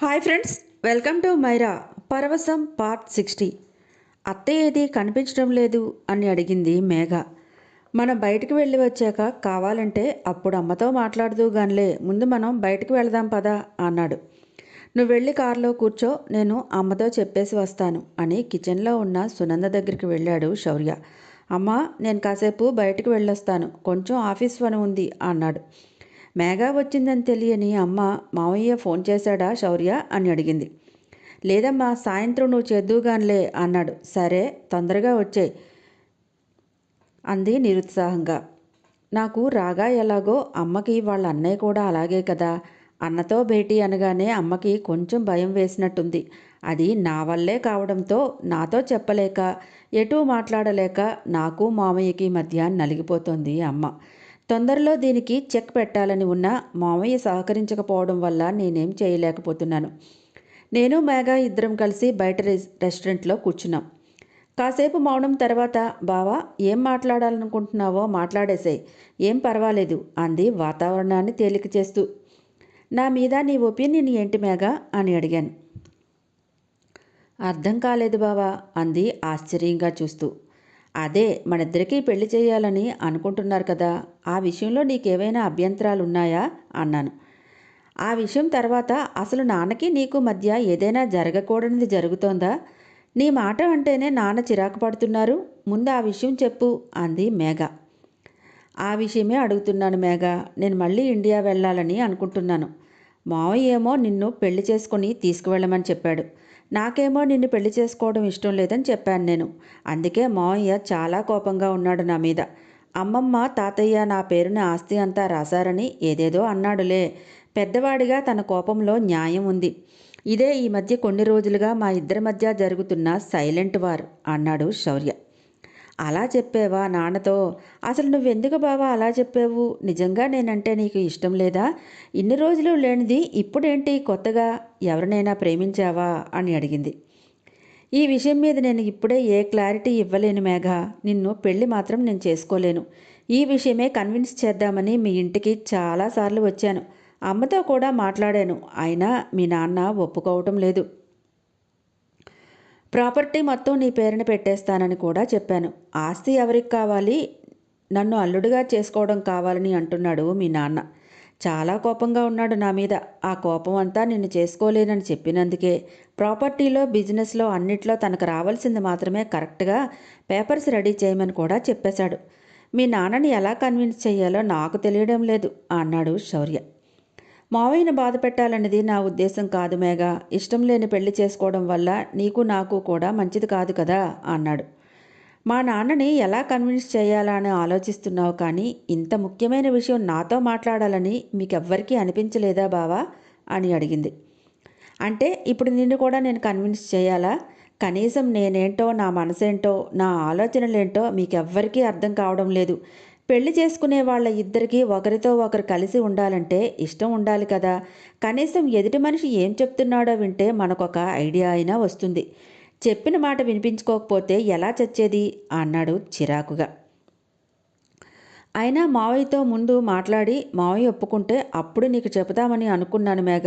Hi friends, welcome to Maira Paravasam part 60. అత్తయ్య ఏది కనిపించడం లేదు అని అడిగింది మేఘ. మనం బయటికి వెళ్ళి వచ్చాక కావాలంటే అప్పుడు అమ్మతో మాట్లాడదు గానిలే, ముందు మనం బయటికి వెళదాం పదా అన్నాడు. నువ్వు వెళ్ళి కారులో కూర్చో, నేను అమ్మతో చెప్పేసి వస్తాను అని కిచెన్లో ఉన్న సునంద దగ్గరికి వెళ్ళాడు శౌర్య. అమ్మా, నేను కాసేపు బయటికి వెళ్ళొస్తాను, కొంచెం ఆఫీస్ పని ఉంది అన్నాడు. మేఘ వచ్చిందని తెలియని అమ్మ, మావయ్య ఫోన్ చేశాడా శౌర్య అని అడిగింది. లేదమ్మా, సాయంత్రం నువ్వు చేద్దువుగానిలే అన్నాడు. సరే, తొందరగా వచ్చే అంది నిరుత్సాహంగా. నాకు రాగా ఎలాగో అమ్మకి వాళ్ళ అన్నయ్య కూడా అలాగే కదా. అన్నతో భేటీ అనగానే అమ్మకి కొంచెం భయం వేసినట్టుంది. అది నా వల్లే కావడంతో నాతో చెప్పలేక, ఎటూ మాట్లాడలేక నాకు మామయ్యకి మధ్య నలిగిపోతోంది అమ్మ. తొందరలో దీనికి చెక్ పెట్టాలని ఉన్నా మామయ్య సహకరించకపోవడం వల్ల నేనేం చేయలేకపోతున్నాను. నేను మేఘ ఇద్దరం కలిసి బయట రెస్టారెంట్లో కూర్చున్నాం. కాసేపు మౌనం తర్వాత, బావా, ఏం మాట్లాడాలనుకుంటున్నావో మాట్లాడేసేయ్, ఏం పర్వాలేదు అంది వాతావరణాన్ని తేలిక చేస్తూ. నా మీద నీ ఒపీనియన్ ఏంటి మేఘ అని అడిగాను. అర్థం కాలేదు బావా అంది ఆశ్చర్యంగా చూస్తూ. అదే, మనిద్దరికీ పెళ్లి చేయాలని అనుకుంటున్నారు కదా, ఆ విషయంలో నీకేవైనా అభ్యంతరాలున్నాయా అన్నాను. ఆ విషయం తర్వాత అసలు నాన్నకి నీకు మధ్య ఏదైనా జరగకూడనిది జరుగుతోందా? నీ మాట అంటేనే నాన్న చిరాకు పడుతున్నారు, ముందు ఆ విషయం చెప్పు అంది మేఘ. ఆ విషయమే అడుగుతున్నాను మేఘ, నేను మళ్ళీ ఇండియా వెళ్ళాలని అనుకుంటున్నాను. మావయ్య ఏమో నిన్ను పెళ్లి చేసుకుని తీసుకువెళ్ళమని చెప్పాడు. నాకేమో నిన్ను పెళ్లి చేసుకోవడం ఇష్టం లేదని చెప్పాను నేను. అందుకే మావయ్య చాలా కోపంగా ఉన్నాడు నా మీద. అమ్మమ్మ తాతయ్య నా పేరున ఆస్తి అంతా రాశారని ఏదేదో అన్నాడులే. పెద్దవాడిగా తన కోపంలో న్యాయం ఉంది. ఇదే ఈ మధ్య కొన్ని రోజులుగా మా ఇద్దరి మధ్య జరుగుతున్న సైలెంట్ వార్ అన్నాడు శౌర్య. అలా చెప్పేవా నాన్నతో? అసలు నువ్వెందుకు బావా అలా చెప్పావు? నిజంగా నేనంటే నీకు ఇష్టం లేదా? ఇన్ని రోజులు లేనిది ఇప్పుడేంటి కొత్తగా? ఎవరినైనా ప్రేమించావా అని అడిగింది. ఈ విషయం మీద నేను ఇప్పుడే ఏ క్లారిటీ ఇవ్వలేను మేఘ. నిన్ను పెళ్లి మాత్రం నేను చేసుకోలేను. ఈ విషయమే కన్విన్స్ చేద్దామని మీ ఇంటికి చాలాసార్లు వచ్చాను. అమ్మతో కూడా మాట్లాడాను. అయినా మీ నాన్న ఒప్పుకోవటం లేదు. ప్రాపర్టీ మొత్తం నీ పేరున పెట్టేస్తానని కూడా చెప్పాను. ఆస్తి ఎవరికి కావాలి? నన్ను అల్లుడిగా చేసుకోవడం కావాలని అంటున్నాడు మీ నాన్న. చాలా కోపంగా ఉన్నాడు నా మీద. ఆ కోపం అంతా నిన్ను చేసుకోలేనని చెప్పినందుకే. ప్రాపర్టీలో, బిజినెస్లో అన్నిట్లో తనకు రావాల్సింది మాత్రమే కరెక్ట్గా పేపర్స్ రెడీ చేయమని కూడా చెప్పేశాడు. మీ నాన్నని ఎలా కన్విన్స్ చేయాలో నాకు తెలియడం లేదు అన్నాడు శౌర్య. మావయ్యను బాధ పెట్టాలన్నది నా ఉద్దేశం కాదు మేఘ. ఇష్టం లేని పెళ్లి చేసుకోవడం వల్ల నీకు నాకు కూడా మంచిది కాదు కదా అన్నాడు. మా నాన్నని ఎలా కన్విన్స్ చేయాలా అని ఆలోచిస్తున్నావు, కానీ ఇంత ముఖ్యమైన విషయం నాతో మాట్లాడాలని మీకెవ్వరికీ అనిపించలేదా బావా అని అడిగింది. అంటే ఇప్పుడు నిన్ను కూడా నేను కన్విన్స్ చేయాలా? కనీసం నేనేంటో, నా మనసేంటో, నా ఆలోచనలేంటో మీకెవ్వరికీ అర్థం కావడం లేదు. పెళ్లి చేసుకునే వాళ్ళ ఇద్దరికీ ఒకరితో ఒకరు కలిసి ఉండాలంటే ఇష్టం ఉండాలి కదా. కనీసం ఎదుటి మనిషి ఏం చెప్తున్నాడో వింటే మనకొక ఐడియా అయినా వస్తుంది. చెప్పిన మాట వినిపించుకోకపోతే ఎలా చచ్చేది అన్నాడు చిరాకుగా. అయినా మావయ్యతో ముందు మాట్లాడి మావయ్య ఒప్పుకుంటే అప్పుడు నీకు చెబుదామని అనుకున్నాను మేఘ.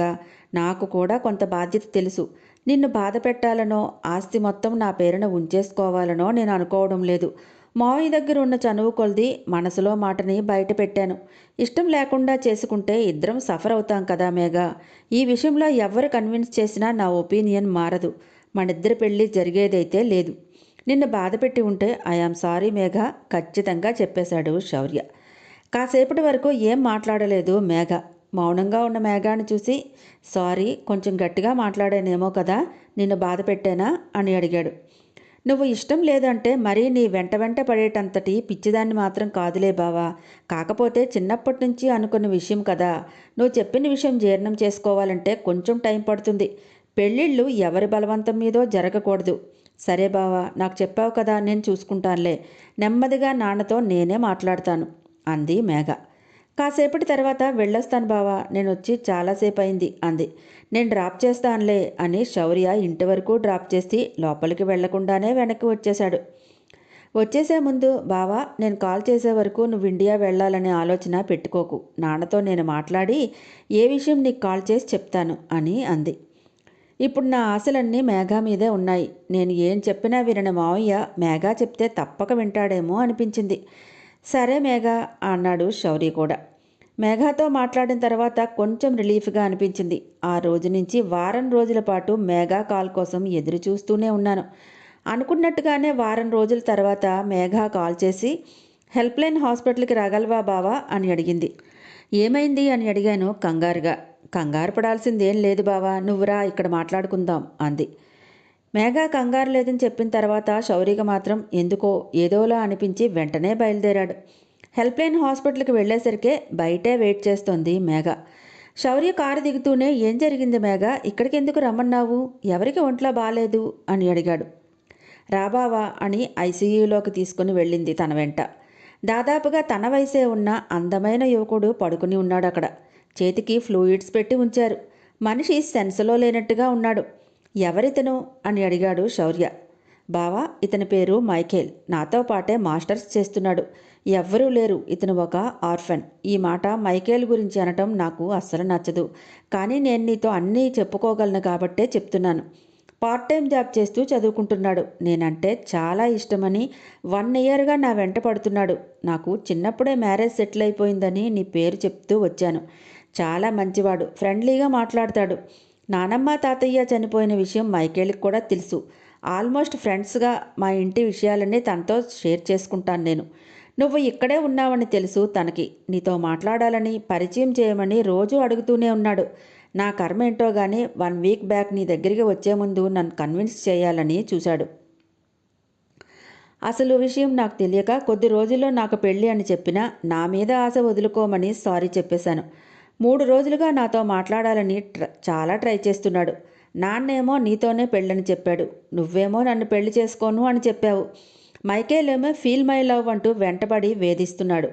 నాకు కూడా కొంత బాధ్యత తెలుసు. నిన్ను బాధ పెట్టాలనో, ఆస్తి మొత్తం నా పేరున ఉంచేసుకోవాలనో నేను అనుకోవడం లేదు. మావయ్య దగ్గర ఉన్న చనువు కొలది మనసులో మాటని బయట పెట్టాను. ఇష్టం లేకుండా చేసుకుంటే ఇద్దరం సఫర్ అవుతాం కదా మేఘ. ఈ విషయంలో ఎవరు కన్విన్స్ చేసినా నా ఒపీనియన్ మారదు. మనిద్దరి పెళ్ళి జరిగేదైతే లేదు. నిన్ను బాధపెట్టి ఉంటే ఐఆమ్ సారీ మేఘ ఖచ్చితంగా చెప్పేశాడు శౌర్య. కాసేపటి వరకు ఏం మాట్లాడలేదు మేఘ. మౌనంగా ఉన్న మేఘాన్ని చూసి, సారీ, కొంచెం గట్టిగా మాట్లాడానేమో కదా, నిన్ను బాధ పెట్టానా అని అడిగాడు. నువ్వు ఇష్టం లేదంటే మరీ నీ వెంట వెంట పడేటంతటి పిచ్చిదాన్ని మాత్రం కాదులే బావా. కాకపోతే చిన్నప్పటి నుంచి అనుకున్న విషయం కదా. నువ్వు చెప్పిన విషయం జీర్ణం చేసుకోవాలంటే కొంచెం టైం పడుతుంది. పెళ్ళిళ్ళు ఎవరి బలవంతం మీదో జరగకూడదు. సరే బావా, నాకు చెప్పావు కదా, నేను చూసుకుంటానులే. నెమ్మదిగా నాన్నతో నేనే మాట్లాడతాను అంది మేఘ. కాసేపటి తర్వాత వెళ్ళొస్తాను బావా, నేను వచ్చి చాలాసేపు అయింది అంది. నేను డ్రాప్ చేస్తానులే అని శౌర్య ఇంటి వరకు డ్రాప్ చేసి లోపలికి వెళ్లకుండానే వెనక్కి వచ్చేశాడు. వచ్చేసే ముందు, బావా, నేను కాల్ చేసే వరకు నువ్వు ఇండియా వెళ్ళాలనే ఆలోచన పెట్టుకోకు. నాన్నతో నేను మాట్లాడి ఏ విషయం నీకు కాల్ చేసి చెప్తాను అని అంది. ఇప్పుడు నా ఆశలన్నీ మేఘా మీదే ఉన్నాయి. నేను ఏం చెప్పినా వినని మావయ్య మేఘా చెప్తే తప్పక వింటాడేమో అనిపించింది. సరే మేఘా అన్నాడు శౌర్య కూడా. మేఘాతో మాట్లాడిన తర్వాత కొంచెం రిలీఫ్గా అనిపించింది. ఆ రోజు నుంచి వారం రోజుల పాటు మేఘా కాల్ కోసం ఎదురు చూస్తూనే ఉన్నాను. అనుకున్నట్టుగానే వారం రోజుల తర్వాత మేఘా కాల్ చేసి హెల్ప్లైన్ హాస్పిటల్కి రాగలవా బావా అని అడిగింది. ఏమైంది అని అడిగాను కంగారుగా. కంగారు పడాల్సిందేం లేదు బావా, నువ్వురా ఇక్కడ మాట్లాడుకుందాం అంది. మేఘా కంగారు లేదని చెప్పిన తర్వాత శౌర్యకి మాత్రం ఎందుకో ఏదోలా అనిపించి వెంటనే బయలుదేరాడు. హెల్ప్లైన్ హాస్పిటల్కి వెళ్ళేసరికే బయటే వెయిట్ చేస్తోంది మేఘ. శౌర్య కారు దిగుతూనే ఏం జరిగింది మేఘ, ఇక్కడికి ఎందుకు రమ్మన్నావు, ఎవరికి ఒంట్లో బాలేదు అని అడిగాడు. రాబావా అని ఐసీయూలోకి తీసుకుని వెళ్ళింది తన వెంట. దాదాపుగా తన వయసే ఉన్న అందమైన యువకుడు పడుకుని ఉన్నాడు అక్కడ. చేతికి ఫ్లూయిడ్స్ పెట్టి ఉంచారు. మనిషి సెన్స్లో లేనట్టుగా ఉన్నాడు. ఎవరితను అని అడిగాడు శౌర్య. బావా, ఇతని పేరు మైఖేల్, నాతో పాటే మాస్టర్స్ చేస్తున్నాడు. ఎవ్వరూ లేరు, ఇతను ఒక ఆర్ఫన్. ఈ మాట మైఖేల్ గురించి అనటం నాకు అస్సలు నచ్చదు, కానీ నేను నీతో అన్నీ చెప్పుకోగలను కాబట్టే చెప్తున్నాను. పార్ట్ టైం జాబ్ చేస్తూ చదువుకుంటున్నాడు. నేనంటే చాలా ఇష్టమని 1 ఇయర్గా నా వెంట పడుతున్నాడు. నాకు చిన్నప్పుడే మ్యారేజ్ సెటిల్ అయిపోయిందని నీ పేరు చెప్తూ వచ్చాను. చాలా మంచివాడు, ఫ్రెండ్లీగా మాట్లాడతాడు. నానమ్మ తాతయ్య చనిపోయిన విషయం మైకేల్కి కూడా తెలుసు. ఆల్మోస్ట్ ఫ్రెండ్స్గా మా ఇంటి విషయాలన్నీ తనతో షేర్ చేసుకుంటాను నేను. నువ్వు ఇక్కడే ఉన్నావని తెలుసు తనకి. నీతో మాట్లాడాలని, పరిచయం చేయమని రోజూ అడుగుతూనే ఉన్నాడు. నా కర్మ ఏంటో గానీ 1 వీక్ బ్యాక్ నీ దగ్గరికి వచ్చే ముందు నన్ను కన్విన్స్ చేయాలని చూశాడు. అసలు విషయం నాకు తెలియక కొద్ది రోజుల్లో నాకు పెళ్ళి అని చెప్పినా నా మీద ఆశ వదులుకోమని సారీ చెప్పేశాను. 3 రోజులుగా నాతో మాట్లాడాలని చాలా ట్రై చేస్తున్నాడు. నాన్నేమో నీతోనే పెళ్ళని చెప్పాడు. నువ్వేమో నన్ను పెళ్లి చేసుకోను అని చెప్పావు. మైకేల్ ఏమో ఫీల్ మై లవ్ అంటూ వెంటబడి వేధిస్తున్నాడు.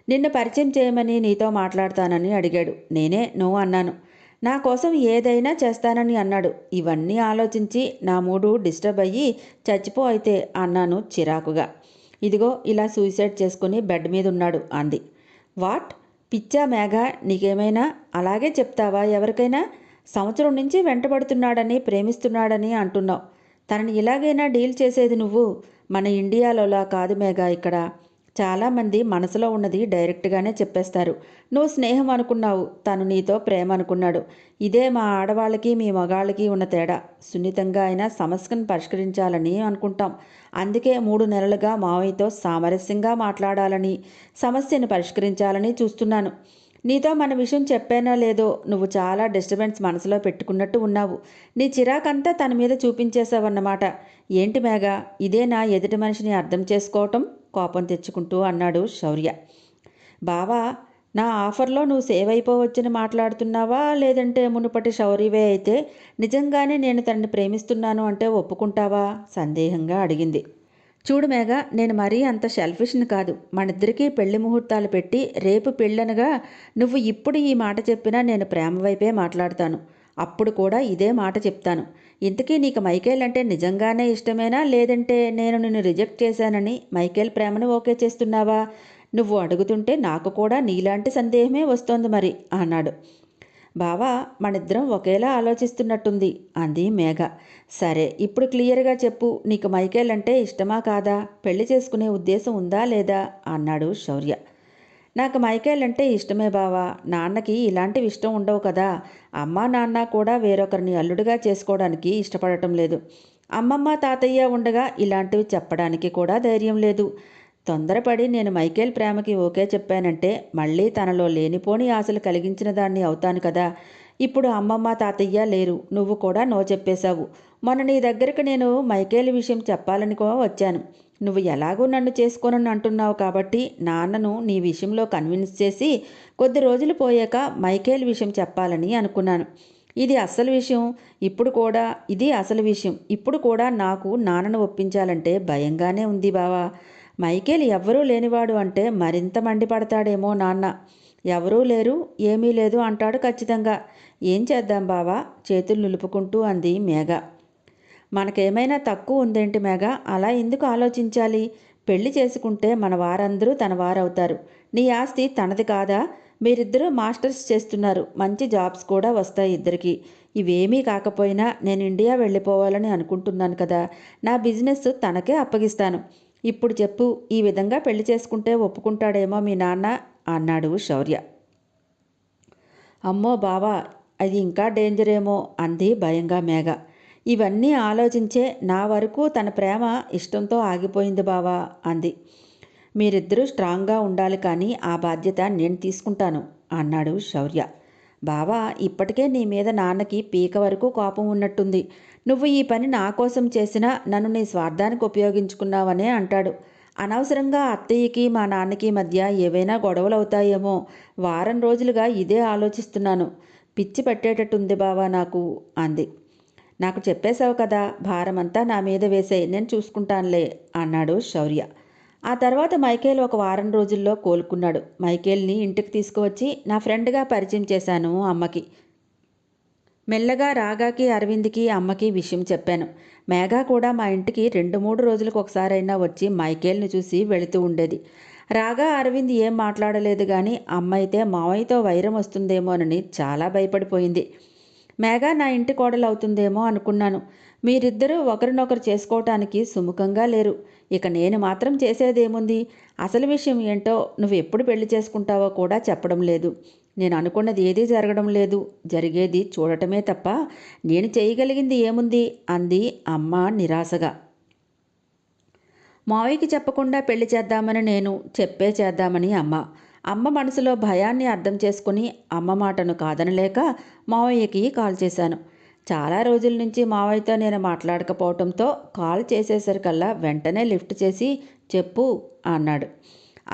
నిన్ను పరిచయం చేయమని, నీతో మాట్లాడతానని అడిగాడు. నేనే నో అన్నాను. నా కోసం ఏదైనా చేస్తానని అన్నాడు. ఇవన్నీ ఆలోచించి నా మూడు డిస్టర్బ్ అయ్యి చచ్చిపో అయితే అన్నాను చిరాకుగా. ఇదిగో ఇలా సూసైడ్ చేసుకుని బెడ్ మీద ఉన్నాడు అంది. వాట్, పిచ్చా మేఘ, నీకేమైనా అలాగే చెప్తావా ఎవరికైనా? సంవత్సరం నుంచి వెంటబడుతున్నాడని, ప్రేమిస్తున్నాడని అంటున్నావు. తనని ఇలాగైనా డీల్ చేసేది నువ్వు? మన ఇండియాలోలా కాదు మేఘ. ఇక్కడ చాలామంది మనసులో ఉన్నది డైరెక్ట్గానే చెప్పేస్తారు. నువ్వు స్నేహం అనుకున్నావు, తను నీతో ప్రేమ అనుకున్నాడు. ఇదే మా ఆడవాళ్ళకి మీ మగాళ్ళకి ఉన్న తేడా. సున్నితంగా అయినా సమస్యను పరిష్కరించాలని అనుకుంటాం. అందుకే 3 నెలలుగా మావయ్యతో సామరస్యంగా మాట్లాడాలని, సమస్యను పరిష్కరించాలని చూస్తున్నాను. నీతో మన విషయం చెప్పానో లేదో, నువ్వు చాలా డిస్టర్బెన్స్ మనసులో పెట్టుకున్నట్టు ఉన్నావు. నీ చిరాకంతా తన మీద చూపించేశావన్నమాట. ఏంటి మేఘా, ఇదేనా ఎదుటి మనిషిని అర్థం చేసుకోవటం? కోపం తెచ్చుకుంటూ అన్నాడు శౌర్య. బావా, నా ఆఫర్లో నువ్వు సేవ్ అయిపోవచ్చని మాట్లాడుతున్నావా, లేదంటే మునుపటి శౌర్యవే అయితే నిజంగానే నేను తనని ప్రేమిస్తున్నాను అంటే ఒప్పుకుంటావా? సందేహంగా అడిగింది. చూడు మేఘ, నేను మరీ అంత షెల్ఫిష్ని కాదు. మనిద్దరికీ పెళ్లి ముహూర్తాలు పెట్టి రేపు పెళ్ళనగా నువ్వు ఇప్పుడు ఈ మాట చెప్పినా నేను ప్రేమ వైపే మాట్లాడతాను. అప్పుడు కూడా ఇదే మాట చెప్తాను. ఇంతకీ నీకు మైకేల్ అంటే నిజంగానే ఇష్టమేనా, లేదంటే నేను నిన్ను రిజెక్ట్ చేశానని మైకేల్ ప్రేమను ఓకే చేస్తున్నావా? నువ్వు అడుగుతుంటే నాకు కూడా నీలాంటి సందేహమే వస్తోంది మరి అన్నాడు. బావా, మనిద్దరం ఒకేలా ఆలోచిస్తున్నట్టుంది అంది మేఘ. సరే, ఇప్పుడు క్లియర్గా చెప్పు, నీకు మైకేల్ అంటే ఇష్టమా కాదా, పెళ్లి చేసుకునే ఉద్దేశం ఉందా లేదా అన్నాడు శౌర్య. నాకు మైకేల్ అంటే ఇష్టమే బావా. నాన్నకి ఇలాంటివి ఇష్టం ఉండవు కదా. అమ్మా నాన్న కూడా వేరొకరిని అల్లుడిగా చేసుకోవడానికి ఇష్టపడటం లేదు. అమ్మమ్మ తాతయ్య ఉండగా ఇలాంటివి చెప్పడానికి కూడా ధైర్యం లేదు. తొందరపడి నేను మైకేల్ ప్రేమకి ఓకే చెప్పానంటే మళ్ళీ తనలో లేనిపోని ఆశలు కలిగించిన దాన్ని అవుతాను కదా. ఇప్పుడు అమ్మమ్మ తాతయ్య లేరు, నువ్వు కూడా నో చెప్పేశావు. మొన్న నీ దగ్గరకు నేను మైకేల్ విషయం చెప్పాలని కూడా వచ్చాను. నువ్వు ఎలాగూ నన్ను చేసుకోనని అంటున్నావు కాబట్టి నాన్నను నీ విషయంలో కన్విన్స్ చేసి కొద్ది రోజులు పోయాక మైకేల్ విషయం చెప్పాలని అనుకున్నాను. ఇది అసలు విషయం. ఇప్పుడు కూడా నాకు నాన్నను ఒప్పించాలంటే భయంగానే ఉంది బావా. మైకేల్ ఎవ్వరూ లేనివాడు అంటే మరింత మండిపడతాడేమో నాన్న. ఎవరూ లేరు, ఏమీ లేదు అంటాడు ఖచ్చితంగా. ఏం చేద్దాం బావా, చేతులు నిలుపుకుంటూ అంది మేఘ. మనకేమైనా తక్కువ ఉందేంటి మేఘ, అలా ఎందుకు ఆలోచించాలి? పెళ్లి చేసుకుంటే మన వారందరూ తన వారవుతారు. నీ ఆస్తి తనది కాదా? మీరిద్దరూ మాస్టర్స్ చేస్తున్నారు, మంచి జాబ్స్ కూడా వస్తాయి ఇద్దరికి. ఇవేమీ కాకపోయినా నేను ఇండియా వెళ్ళిపోవాలని అనుకుంటున్నాను కదా, నా బిజినెస్ తనకే అప్పగిస్తాను. ఇప్పుడు చెప్పు, ఈ విధంగా పెళ్లి చేసుకుంటే ఒప్పుకుంటాడేమో మీ నాన్న అన్నాడు శౌర్య. అమ్మో బావా, అది ఇంకా డేంజరేమో అంది భయంగా మేఘ. ఇవన్నీ ఆలోచించే నా వరకు తన ప్రేమ ఇష్టంతో ఆగిపోయింది బావా అంది. మీరిద్దరూ స్ట్రాంగ్గా ఉండాలి, కానీ ఆ బాధ్యత నేను తీసుకుంటాను అన్నాడు శౌర్య. బావా, ఇప్పటికే నీ మీద నాన్నకి పీక వరకు కోపం ఉన్నట్టుంది. నువ్వు ఈ పని నా కోసం చేసినా నన్ను నీ స్వార్థానికి ఉపయోగించుకున్నావనే అంటాడు. అనవసరంగా అత్తయ్యకి మా నాన్నకి మధ్య ఏవైనా గొడవలు అవుతాయేమో, వారం రోజులుగా ఇదే ఆలోచిస్తున్నాను. పిచ్చి పట్టేటట్టుంది బావా నాకు అంది. నాకు చెప్పేశావు కదా, భారమంతా నా మీద వేసేయ్, నేను చూసుకుంటానులే అన్నాడు శౌర్య. ఆ తర్వాత మైకేల్ ఒక వారం రోజుల్లో కోలుకున్నాడు. మైకేల్ని ఇంటికి తీసుకువచ్చి నా ఫ్రెండ్గా పరిచయం చేశాను అమ్మకి. మెల్లగా రాగాకి, అరవింద్కి, అమ్మకి విషయం చెప్పాను. మేఘా కూడా మా ఇంటికి 2-3 రోజులకు ఒకసారైనా వచ్చి మైకేల్ని చూసి వెళుతూ ఉండేది. రాగా, అరవింద్ ఏం మాట్లాడలేదు, కానీ అమ్మ అయితే మావయ్యతో వైరం వస్తుందేమోనని చాలా భయపడిపోయింది. మేఘా నా ఇంటి కోడలు అవుతుందేమో అనుకున్నాను. మీరిద్దరూ ఒకరినొకరు చేసుకోవటానికి సుముఖంగా లేరు. ఇక నేను మాత్రం చేసేదేముంది? అసలు విషయం ఏంటో నువ్వు ఎప్పుడు పెళ్లి చేసుకుంటావో కూడా చెప్పడం లేదు. నేను అనుకున్నది ఏదీ జరగడం లేదు. జరిగేది చూడటమే తప్ప నేను చేయగలిగింది ఏముంది అంది అమ్మ నిరాశగా. మావయ్యకి చెప్పకుండా పెళ్లి చేద్దామని నేను, చెప్పే చేద్దామని అమ్మ. అమ్మ మనసులో భయాన్ని అర్థం చేసుకుని అమ్మ మాటను కాదనలేక మావయ్యకి కాల్ చేశాను. చాలా రోజుల నుంచి మావయ్యతో నేను మాట్లాడకపోవటంతో కాల్ చేసేసరికల్లా వెంటనే లిఫ్ట్ చేసి చెప్పు అన్నాడు.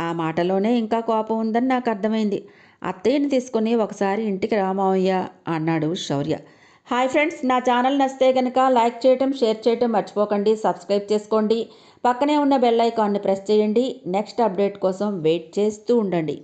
ఆ మాటలోనే ఇంకా కోపం ఉందని నాకు అర్థమైంది. అత్తయ్యని తీసుకుని ఒకసారి ఇంటికి రా మావయ్య అన్నాడు శౌర్య. హాయ్ ఫ్రెండ్స్, నా ఛానల్ నచ్చితే కనుక లైక్ చేయటం, షేర్ చేయటం మర్చిపోకండి. సబ్స్క్రైబ్ చేసుకోండి. పక్కనే ఉన్న బెల్ ఐకాన్ని ప్రెస్ చేయండి. నెక్స్ట్ అప్డేట్ కోసం వెయిట్ చేస్తూ ఉండండి.